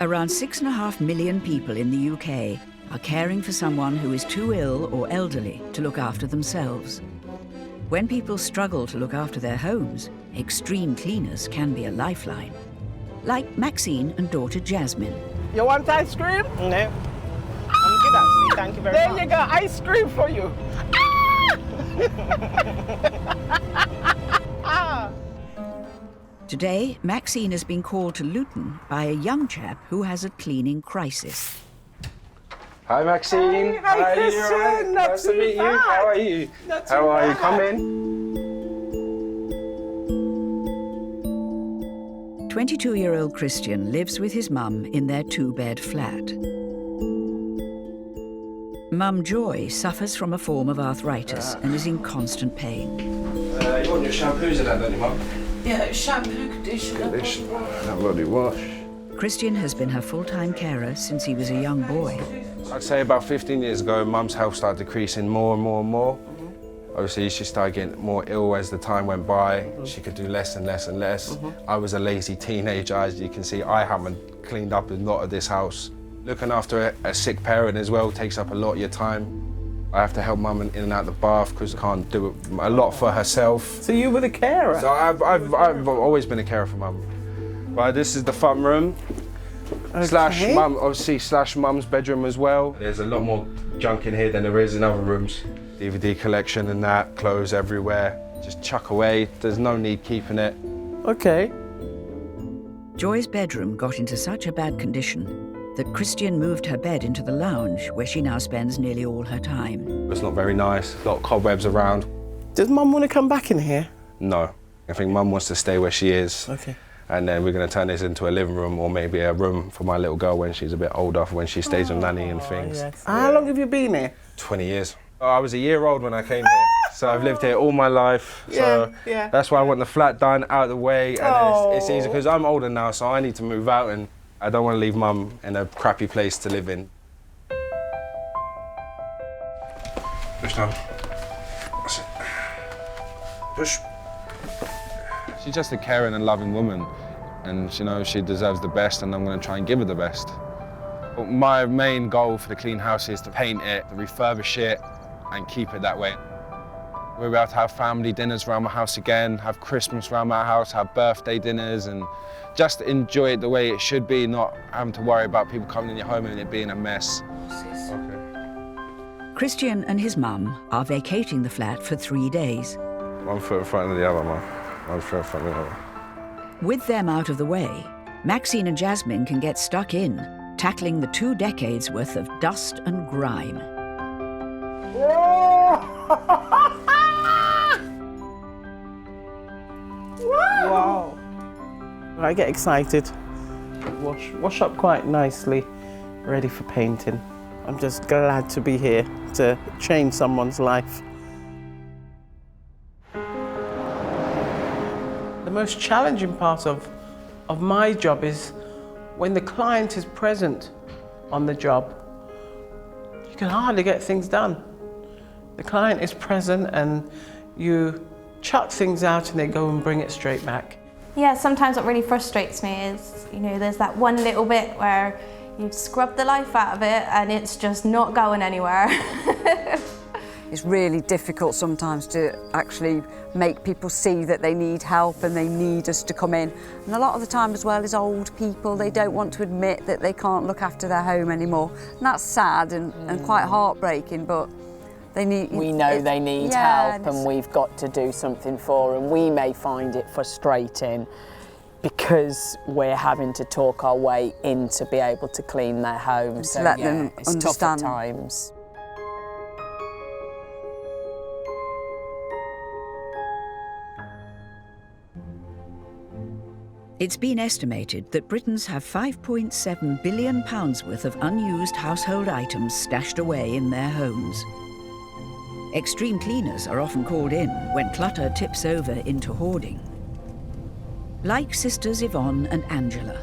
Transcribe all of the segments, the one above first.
Around 6.5 million people in the UK are caring for someone who is too ill or elderly to look after themselves. When people struggle to look after their homes, extreme cleaners can be a lifeline. Like Maxine and daughter Jasmine. You want ice cream? No. I'm good actually, thank you very much. There you go, ice cream for you. Ah! Today, Maxine has been called to Luton by a young chap who has a cleaning crisis. Hi Maxine. Hi Christian. Nice to meet you. How are you? How are you? Come in. 22-year-old Christian lives with his mum in their two-bed flat. Mum Joy suffers from a form of arthritis and is in constant pain. You want your shampoos in that, don't you, Mum? Yeah, shampoo, conditioner. That bloody wash. Christian has been her full-time carer since he was a young boy. I'd say about 15 years ago, Mum's health started decreasing more and more and more. Obviously, she started getting more ill as the time went by. She could do less and less and less. I was a lazy teenager, as you can see. I haven't cleaned up a lot of this house. Looking after a sick parent as well takes up a lot of your time. I have to help Mum in and out the bath because I can't do a lot for herself. So you were the carer? So I've always been a carer for Mum. But this is the front room. Okay. slash Mum's bedroom as well. There's a lot more junk in here than there is in other rooms. DVD collection and that, clothes everywhere. Just chuck away, there's no need keeping it. Okay. Joy's bedroom got into such a bad condition that Christian moved her bed into the lounge, where she now spends nearly all her time. It's not very nice, a lot of cobwebs around. Does Mum want to come back in here? No, I think Mum wants to stay where she is. Okay. And then we're going to turn this into a living room or maybe a room for my little girl when she's a bit older, when she stays with Nanny and things. Yes. How long have you been here? 20 years. I was a year old when I came here, so I've lived here all my life. So that's why I want the flat done, out of the way, and it's easy because I'm older now, so I need to move out and I don't want to leave Mum in a crappy place to live in. Push down. That's it. Push. She's just a caring and loving woman, and you know she deserves the best, and I'm going to try and give her the best. But my main goal for the clean house is to paint it, to refurbish it, and keep it that way. We'll be able to have family dinners around my house again, have Christmas around my house, have birthday dinners, and just enjoy it the way it should be, not having to worry about people coming in your home and it being a mess. Okay. Christian and his mum are vacating the flat for 3 days. One foot in front of the other, Mum. One foot in front of the other. With them out of the way, Maxine and Jasmine can get stuck in, tackling the 2 decades worth of dust and grime. Wow. I get excited. Wash up quite nicely, ready for painting. I'm just glad to be here to change someone's life. The most challenging part of my job is when the client is present on the job. You can hardly get things done. The client is present and you chuck things out and they go and bring it straight back. Yeah, sometimes what really frustrates me is, you know, there's that one little bit where you've scrubbed the life out of it and it's just not going anywhere. It's really difficult sometimes to actually make people see that they need help and they need us to come in. And a lot of the time as well is old people, they don't want to admit that they can't look after their home anymore. And that's sad and quite heartbreaking, but they need... We know they need help and we've got to do something for them. We may find it frustrating because we're having to talk our way in to be able to clean their home. So let them it's understand. tough at times. It's been estimated that Britons have £5.7 billion worth of unused household items stashed away in their homes. Extreme cleaners are often called in when clutter tips over into hoarding. Like sisters Yvonne and Angela.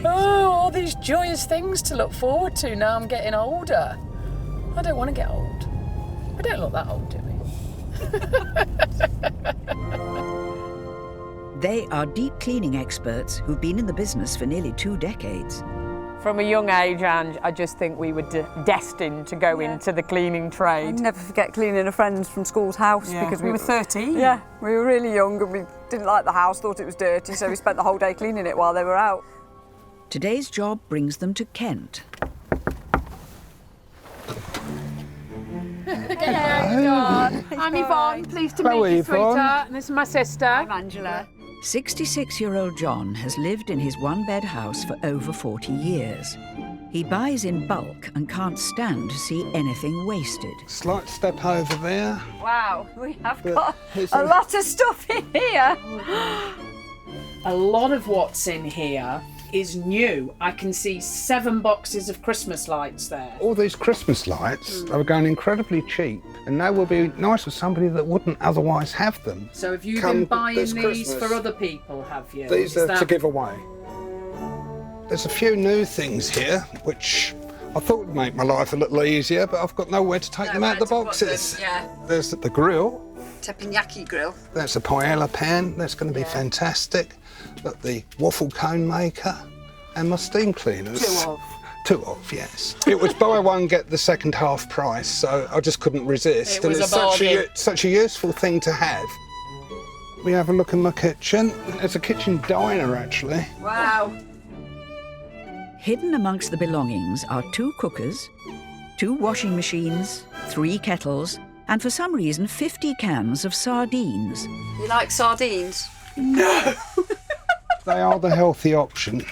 Oh, all these joyous things to look forward to now I'm getting older. I don't want to get old. We don't look that old, do we? They are deep cleaning experts who've been in the business for nearly 2 decades. From a young age, and I just think we were destined to go into the cleaning I'll trade. never forget cleaning a friend from school's house because We were 13. Yeah, we were really young and we didn't like the house, thought it was dirty, so we spent the whole day cleaning it while they were out. Today's job brings them to Kent. I'm Yvonne, pleased to meet you, sweetheart. And this is my sister. I'm Angela. 66-year-old John has lived in his one-bed house for over 40 years. He buys in bulk and can't stand to see anything wasted. Slight step over there. Wow, we have got a lot of stuff in here. A lot of what's in here is new. I can see 7 boxes of Christmas lights there. All these Christmas lights are going incredibly cheap, and they will be nice for somebody that wouldn't otherwise have them. So have you Come been buying this these Christmas. for other people, have you? These Is are to that- give away. There's a few new things here, which I thought would make my life a little easier, but I've got nowhere to take them out of the boxes. Yeah, There's the grill. teppanyaki grill. That's a paella pan. That's going to be fantastic. Got the waffle cone maker and my steam cleaners. 2 of. 2 of, yes. It was buy one, get the second half price, so I just couldn't resist. It was and it's a bargain. such a useful thing to have. We have a look in my kitchen. It's a kitchen diner, actually. Wow. Hidden amongst the belongings are 2 cookers, 2 washing machines, 3 kettles, and for some reason 50 cans of sardines. You like sardines? They are the healthy option.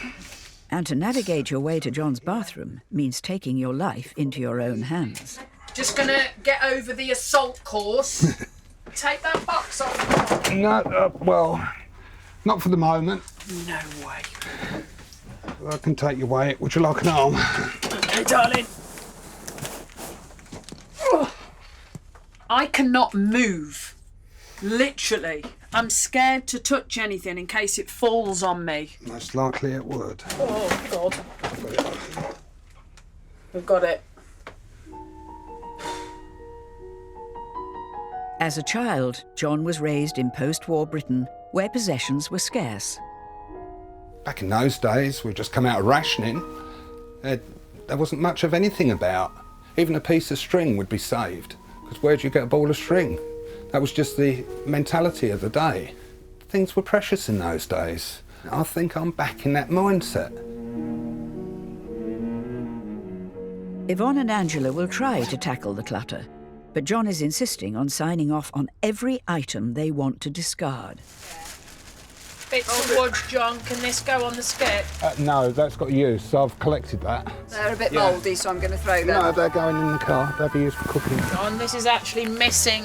And to navigate your way to John's bathroom means taking your life into your own hands. Just gonna get over the assault course. Take that box off. No, well, not for the moment. No way. I can take your weight. Would you like an arm? Okay, darling. I cannot move. Literally. I'm scared to touch anything in case it falls on me. Most likely it would. Oh, God. We've got it. As a child, John was raised in post-war Britain, where possessions were scarce. Back in those days, we'd just come out of rationing. There wasn't much of anything about. Even a piece of string would be saved, because where'd you get a ball of string? That was just the mentality of the day. Things were precious in those days. I think I'm back in that mindset. Yvonne and Angela will try to tackle the clutter, but John is insisting on signing off on every item they want to discard. Bits of wood, John. Can this go on the skip? No, that's got use, so I've collected that. They're a bit Yeah. mouldy, so I'm going to throw them. No, they're going in the car. They'll be used for cooking. John, this is actually missing.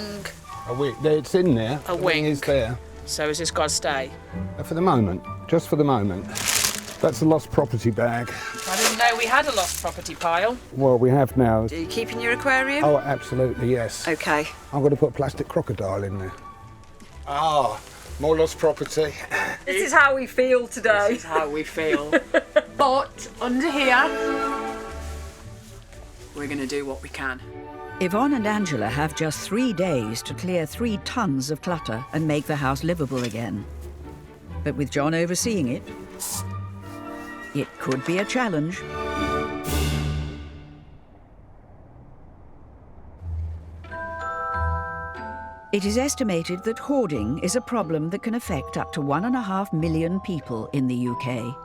It's in there. A The wing is wing. there. So has this got to stay? For the moment, just for the moment. That's a lost property bag. I didn't know we had a lost property pile. Well, we have now. Do you keep in your aquarium? Oh, absolutely, yes. Okay. I'm going to put a plastic crocodile in there. Ah, more lost property. This is how we feel today. This is how we feel. But under here, we're going to do what we can. Yvonne and Angela have just 3 days to clear 3 tons of clutter and make the house livable again. But with John overseeing it, it could be a challenge. It is estimated that hoarding is a problem that can affect up to 1.5 million people in the UK.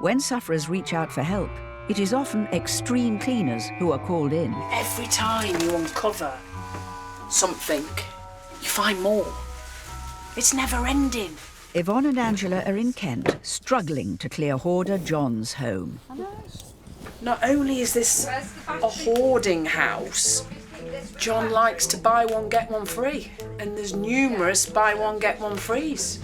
When sufferers reach out for help, it is often extreme cleaners who are called in. Every time you uncover something, you find more. It's never ending. Yvonne and Angela are in Kent, struggling to clear hoarder John's home. Not only is this a hoarding house, John likes to buy one, get one free. And there's numerous buy one, get one frees.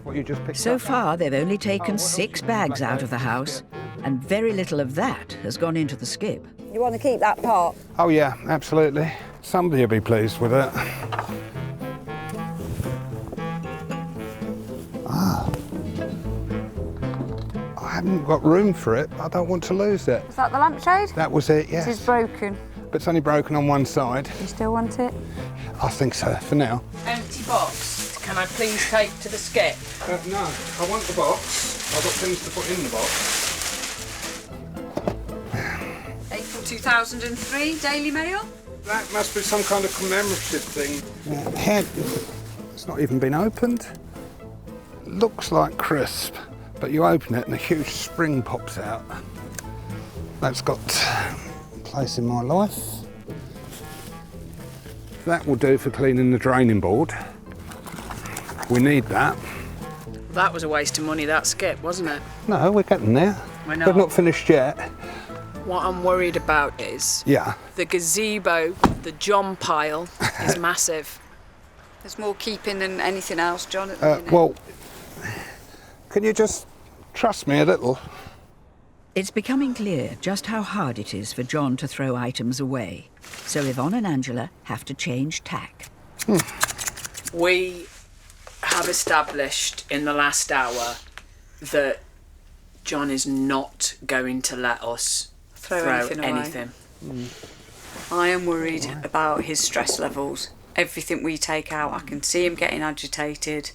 What you just picked So up? far, they've only taken 6 bags out of the house, and very little of that has gone into the skip. You want to keep that part? Oh, yeah, absolutely. Somebody will be pleased with it. I haven't got room for it. I don't want to lose it. Is that the lampshade? That was it, yes. This is broken. But it's only broken on one side. You still want it? I think so, for now. Empty box. Can I please take to the skip? No, I want the box. I've got things to put in the box. 2003 Daily Mail. That must be some kind of commemorative thing. Here, it's not even been opened. Looks like crisp, but you open it and a huge spring pops out. That's got place in my life. That will do for cleaning the draining board. We need that. That was a waste of money, that skip, wasn't it? No, we're getting there. I know. We've not finished yet. What I'm worried about is Yeah. the gazebo, the John pile, is massive. There's more keeping than anything else, John, at the minute. Well, can you just trust me a little? It's becoming clear just how hard it is for John to throw items away. So Yvonne and Angela have to change tack. We have established in the last hour that John is not going to let us throw anything. I am worried about his stress levels. Everything we take out, I can see him getting agitated.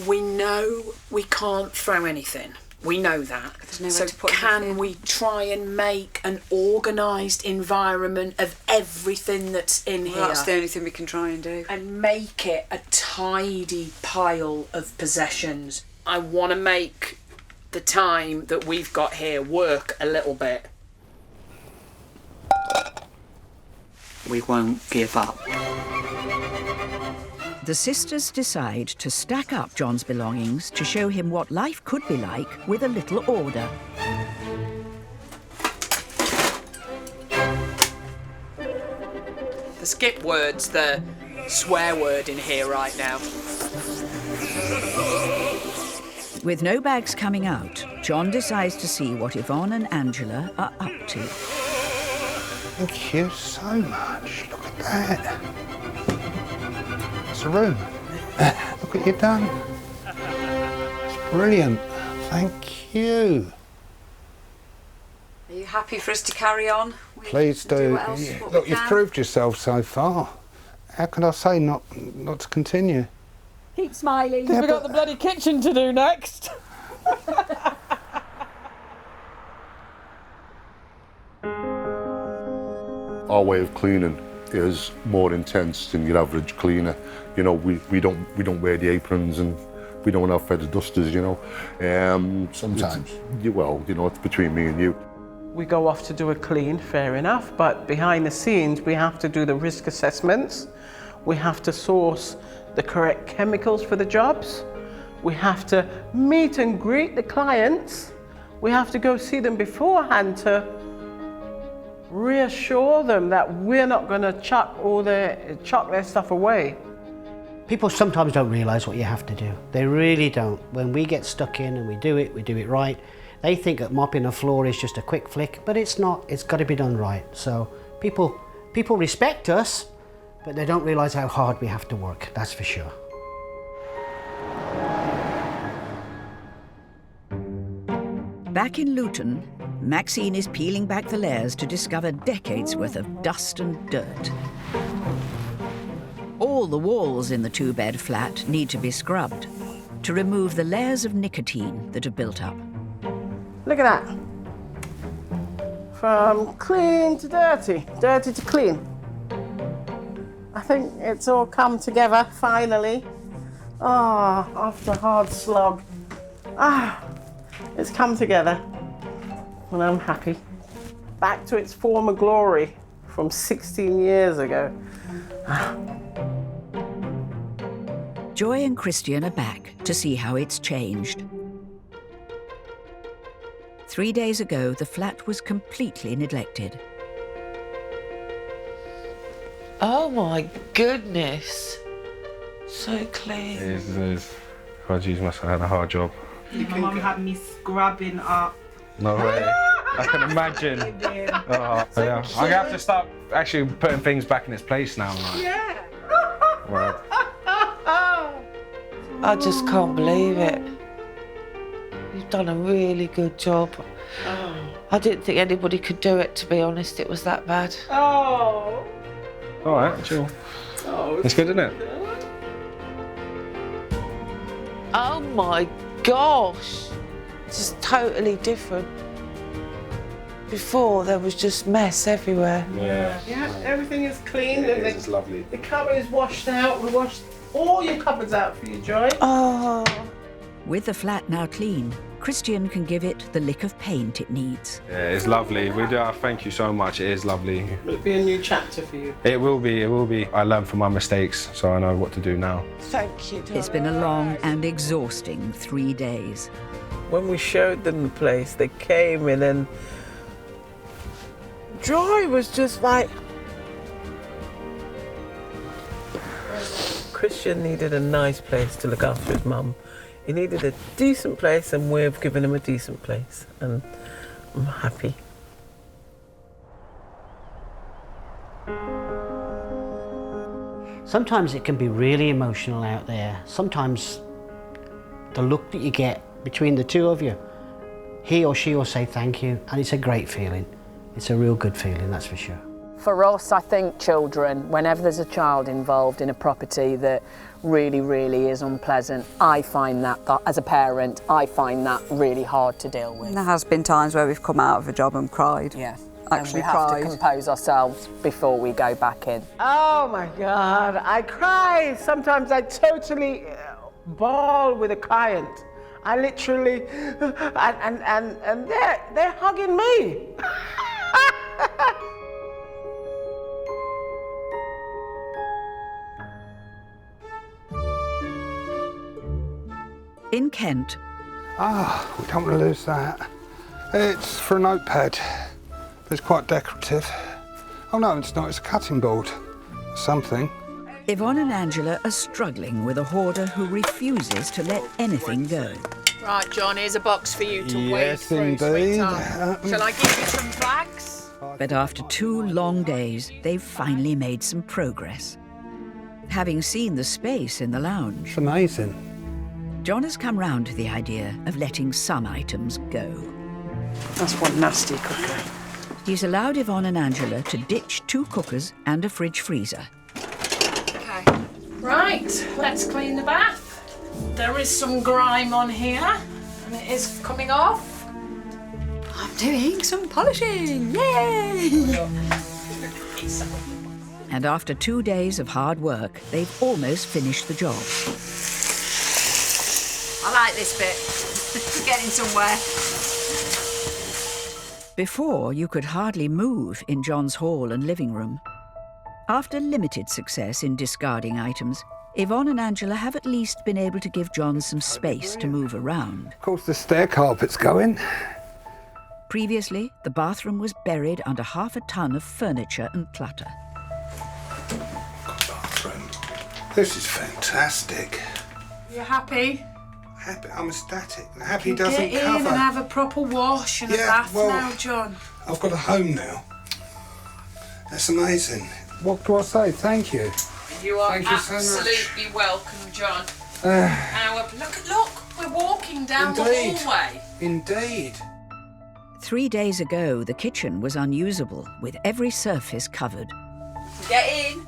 We know we can't throw anything. We know that. There's nowhere So to put can anything. we try and make an organised environment of everything that's in here? Well, that's the only thing we can try and do. And make it a tidy pile of possessions. I want to make the time that we've got here work a little bit. We won't give up. The sisters decide to stack up John's belongings to show him what life could be like with a little order. The skip word's the swear word in here right now. With no bags coming out, John decides to see what Yvonne and Angela are up to. Thank you so much. Look at that. It's a room. Look what you've done. It's brilliant. Thank you. Are you happy for us to carry on? Please do. What else? Yeah. What Look, we you've can? proved yourself so far. How can I say not to continue? Keep smiling. Yeah, We've got the bloody kitchen to do next. Our way of cleaning is more intense than your average cleaner. You know, we don't wear the aprons and we don't have feather dusters, you know. Sometimes. Well, you know, it's between me and you. We go off to do a clean, fair enough, but behind the scenes we have to do the risk assessments. We have to source the correct chemicals for the jobs. We have to meet and greet the clients. We have to go see them beforehand to reassure them that we're not going to chuck their stuff away. People sometimes don't realise what you have to do. They really don't. When we get stuck in and we do it right, they think that mopping a floor is just a quick flick, but it's not. It's got to be done right. So people respect us, but they don't realise how hard we have to work, that's for sure. Back in Luton, Maxine is peeling back the layers to discover decades worth of dust and dirt. All the walls in the two-bed flat need to be scrubbed to remove the layers of nicotine that have built up. Look at that. From clean to dirty, dirty to clean. I think it's all come together, finally. Ah, after a hard slog. It's come together. And I'm happy. Back to its former glory from 16 years ago. Joy and Christian are back to see how it's changed. 3 days ago, the flat was completely neglected. Oh my goodness. So clean. It is. God, jeez, must have had a hard job. My mum had me scrubbing up. No way. I can imagine. Oh, yeah. I'm gonna have to start actually putting things back in its place now. Like. Yeah. Well, I just can't believe it. You've done a really good job. I didn't think anybody could do it, to be honest. It was that bad. Oh. all right, chill. It's good, isn't it? Oh my gosh. Just totally different. Before, there was just mess everywhere. Yeah, everything is clean. It is, it's lovely. The cupboard is washed out. We washed all your cupboards out for you, Joy. Oh. With the flat now clean, Christian can give it the lick of paint it needs. Yeah, it's lovely. We do. Thank you so much. It is lovely. Will it be a new chapter for you? It will be. It will be. I learned from my mistakes, so I know what to do now. Thank you, darling. It's been a long and exhausting 3 days. When we showed them the place, they came in and Joy was just like... Christian needed a nice place to look after his mum. He needed a decent place, and we've given him a decent place, and I'm happy. Sometimes it can be really emotional out there. Sometimes the look that you get between the two of you, he or she will say thank you, and it's a great feeling. It's a real good feeling, that's for sure. For us, I think children, whenever there's a child involved in a property that really, really is unpleasant, I find that, as a parent, I find that really hard to deal with. There has been times where we've come out of a job and cried. Yeah. Actually and we have to compose ourselves before we go back in. Oh my God, I cry. Sometimes I totally bawl with a client. I literally, and they're hugging me. In Kent, We don't want to lose that. It's for a notepad. It's quite decorative. Oh no, it's not, it's a cutting board. Something. Yvonne and Angela are struggling with a hoarder who refuses to let anything go. Right, John, here's a box for you to wade Yes, through, indeed. sweetheart. Shall I give you some flags? But after 2 long days, they've finally made some progress. Having seen the space in the lounge, It's amazing. John has come round to the idea of letting some items go. That's one nasty cooker. He's allowed Yvonne and Angela to ditch 2 cookers and a fridge freezer. Okay. Right, let's clean the bath. There is some grime on here, and it is coming off. I'm doing some polishing, yay! And after 2 days of hard work, they've almost finished the job. I like this bit. Getting somewhere. Before, you could hardly move in John's hall and living room. After limited success in discarding items, Yvonne and Angela have at least been able to give John some space to move around. Of course, the stair carpet's going. Previously, the bathroom was buried under half a ton of furniture and clutter. Bathroom. This is fantastic. You happy? Happy, I'm ecstatic. Happy You doesn't get in cover. and have a proper wash and a bath now, John. I've got a home now. That's amazing. What do I say? Thank you. You are Thank you so much. absolutely welcome, John. Now, look, we're walking down Indeed. the hallway. Indeed. 3 days ago, the kitchen was unusable, with every surface covered. Get in.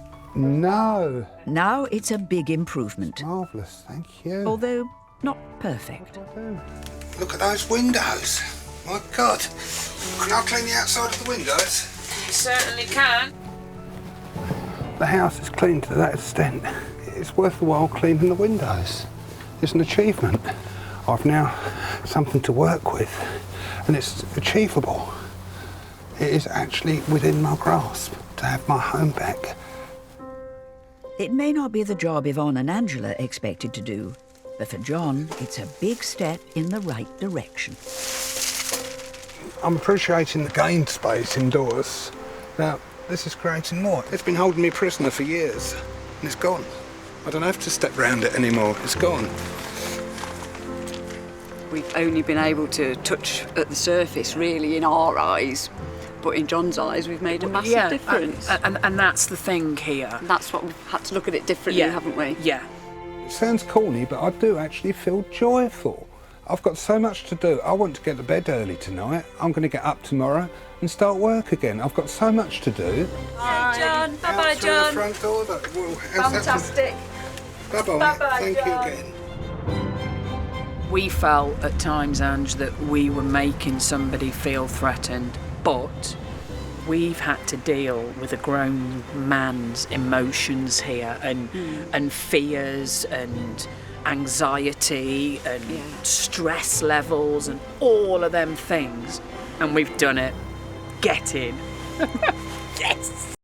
No. Now it's a big improvement, Marvellous, thank you. although not perfect. Look at those windows. My God. Can I clean the outside of the windows? You certainly can. The house is clean to that extent. It's worth the while cleaning the windows. It's an achievement. I've now something to work with, and it's achievable. It is actually within my grasp to have my home back. It may not be the job Yvonne and Angela expected to do, but for John, it's a big step in the right direction. I'm appreciating the gained space indoors. Now, this is creating more. It's been holding me prisoner for years, and it's gone. I don't have to step round it anymore. It's gone. We've only been able to touch at the surface, really, in our eyes. But in John's eyes, we've made a massive difference. And that's the thing here. And that's what we've had to look at it differently, haven't we? Yeah. It sounds corny, but I do actually feel joyful. I've got so much to do. I want to get to bed early tonight. I'm going to get up tomorrow and start work again. I've got so much to do. Bye, John. Bye-bye, Out through John. the front door. Fantastic. Bye-bye. Bye-bye, Thank John. you again. We felt at times, Ange, that we were making somebody feel threatened But we've had to deal with a grown man's emotions here and fears and anxiety and stress levels and all of them things. And we've done it. Get in. Yes.